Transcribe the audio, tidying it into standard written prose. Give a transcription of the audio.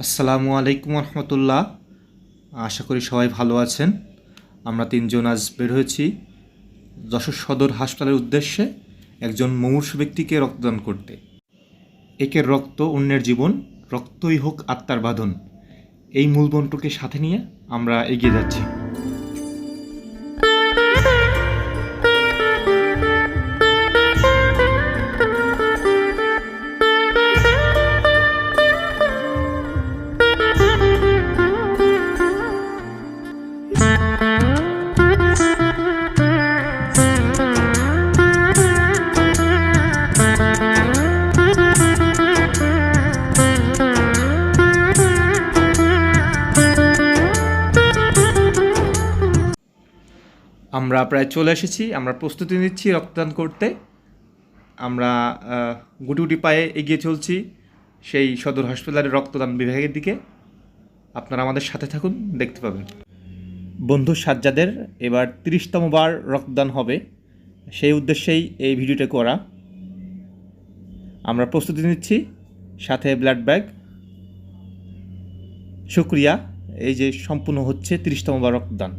আসসালামু আলাইকুম রহমতুল্লাহ। আশা করি সবাই ভালো আছেন। আমরা তিনজন আজ বের হয়েছি যশোর সদর হাসপাতালের উদ্দেশ্যে একজন মুমূর্ষু ব্যক্তিকে রক্তদান করতে। একের রক্ত অন্যের জীবন, রক্তই হোক আত্মার বাঁধন, এই মূলমন্ত্রকে সাথে নিয়ে আমরা এগিয়ে যাচ্ছি। আমরা প্রায় চলে এসেছি, আমরা প্রস্তুতি নিচ্ছি রক্তদান করতে। আমরা গুটি গুটি পায়ে এগিয়ে চলছি সেই সদর হাসপাতালের রক্তদান বিভাগের দিকে। আপনারা আমাদের সাথে থাকুন, দেখতে পাবেন। বন্ধু সাজ্জাদের এবার ৩০তম বার রক্তদান হবে, সেই উদ্দেশ্যেই এই ভিডিওটা করা। আমরা প্রস্তুতি নিচ্ছি, সাথে ব্লাড ব্যাগ। শুক্রিয়া, এই যে সম্পূর্ণ হচ্ছে ৩০তম বার রক্তদান।